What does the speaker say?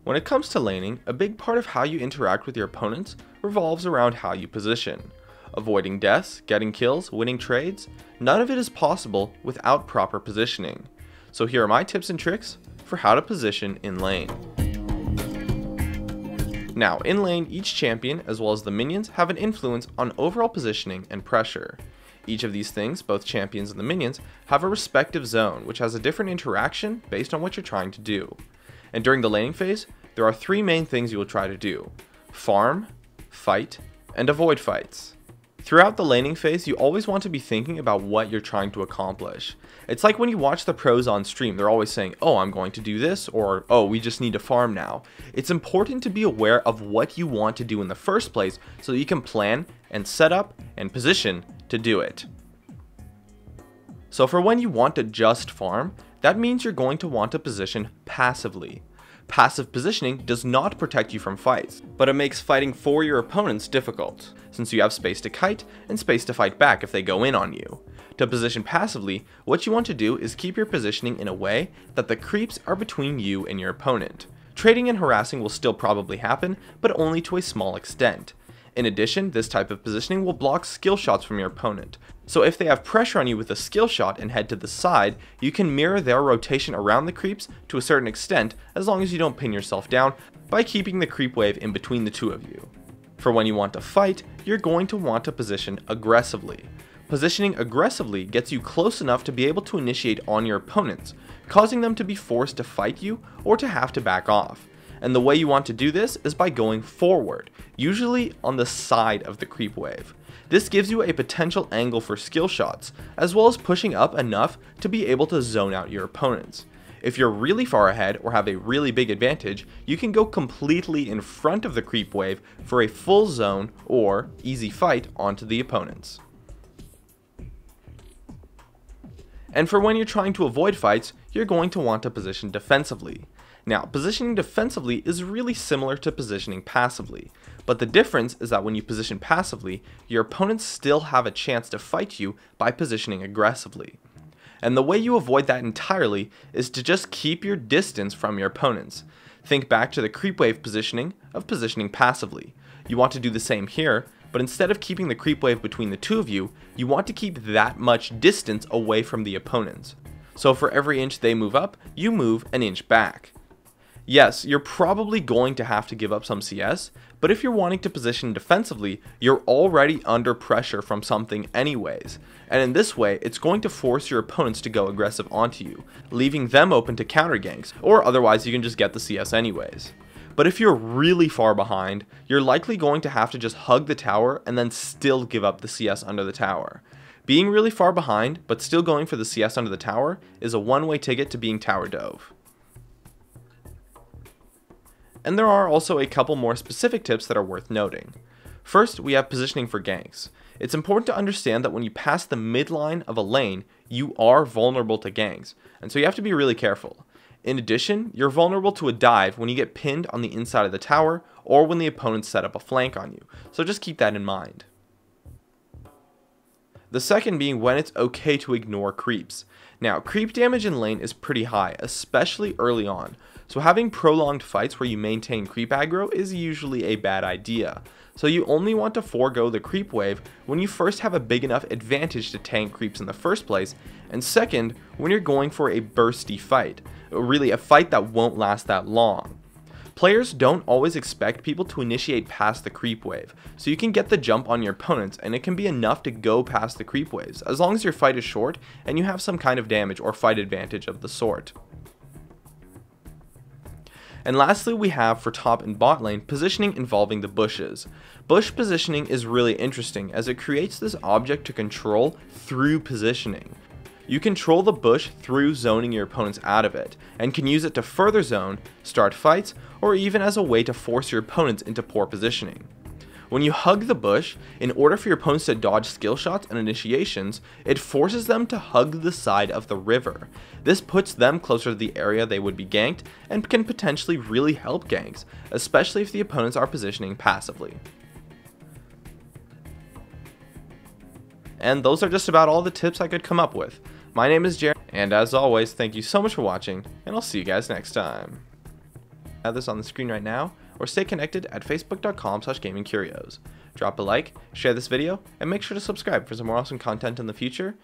When it comes to laning, a big part of how you interact with your opponents revolves around how you position. Avoiding deaths, getting kills, winning trades, none of it is possible without proper positioning. So here are my tips and tricks for how to position in lane. Now, in lane, each champion as well as the minions have an influence on overall positioning and pressure. Each of these things, both champions and the minions, have a respective zone which has a different interaction based on what you're trying to do. And during the laning phase, there are three main things you will try to do: farm, fight, and avoid fights. Throughout the laning phase, you always want to be thinking about what you're trying to accomplish. It's like when you watch the pros on stream, they're always saying, oh, I'm going to do this, or oh, we just need to farm now. It's important to be aware of what you want to do in the first place so that you can plan and set up and position to do it. So for when you want to just farm, that means you're going to want to position passively. Passive positioning does not protect you from fights, but it makes fighting for your opponents difficult, since you have space to kite and space to fight back if they go in on you. To position passively, what you want to do is keep your positioning in a way that the creeps are between you and your opponent. Trading and harassing will still probably happen, but only to a small extent. In addition, this type of positioning will block skill shots from your opponent. So if they have pressure on you with a skill shot and head to the side, you can mirror their rotation around the creeps to a certain extent as long as you don't pin yourself down by keeping the creep wave in between the two of you. For when you want to fight, you're going to want to position aggressively. Positioning aggressively gets you close enough to be able to initiate on your opponents, causing them to be forced to fight you or to have to back off. And the way you want to do this is by going forward, usually on the side of the creep wave. This gives you a potential angle for skill shots, as well as pushing up enough to be able to zone out your opponents. If you're really far ahead or have a really big advantage, you can go completely in front of the creep wave for a full zone or easy fight onto the opponents. And for when you're trying to avoid fights, you're going to want to position defensively. Now, positioning defensively is really similar to positioning passively, but the difference is that when you position passively, your opponents still have a chance to fight you by positioning aggressively. And the way you avoid that entirely is to just keep your distance from your opponents. Think back to the creep wave positioning of positioning passively. You want to do the same here, but instead of keeping the creep wave between the two of you, you want to keep that much distance away from the opponents. So for every inch they move up, you move an inch back. Yes, you're probably going to have to give up some CS, but if you're wanting to position defensively, you're already under pressure from something anyways. And in this way, it's going to force your opponents to go aggressive onto you, leaving them open to counter ganks, or otherwise you can just get the CS anyways. But if you're really far behind, you're likely going to have to just hug the tower and then still give up the CS under the tower. Being really far behind, but still going for the CS under the tower is a one-way ticket to being tower dove. And there are also a couple more specific tips that are worth noting. First, we have positioning for ganks. It's important to understand that when you pass the midline of a lane, you are vulnerable to ganks, and so you have to be really careful. In addition, you're vulnerable to a dive when you get pinned on the inside of the tower or when the opponents set up a flank on you, so just keep that in mind. The second being when it's okay to ignore creeps. Now, creep damage in lane is pretty high, especially early on, so having prolonged fights where you maintain creep aggro is usually a bad idea. So you only want to forego the creep wave when you first have a big enough advantage to tank creeps in the first place, and second, when you're going for a bursty fight, really a fight that won't last that long. Players don't always expect people to initiate past the creep wave, so you can get the jump on your opponents and it can be enough to go past the creep waves, as long as your fight is short and you have some kind of damage or fight advantage of the sort. And lastly, we have for top and bot lane positioning involving the bushes. Bush positioning is really interesting as it creates this object to control through positioning. You control the bush through zoning your opponents out of it, and can use it to further zone, start fights, or even as a way to force your opponents into poor positioning. When you hug the bush, in order for your opponents to dodge skill shots and initiations, it forces them to hug the side of the river. This puts them closer to the area they would be ganked, and can potentially really help ganks, especially if the opponents are positioning passively. And those are just about all the tips I could come up with. My name is Jared, and as always, thank you so much for watching, and I'll see you guys next time. Add this on the screen right now, or stay connected at facebook.com/gamingcurios. Drop a like, share this video, and make sure to subscribe for some more awesome content in the future.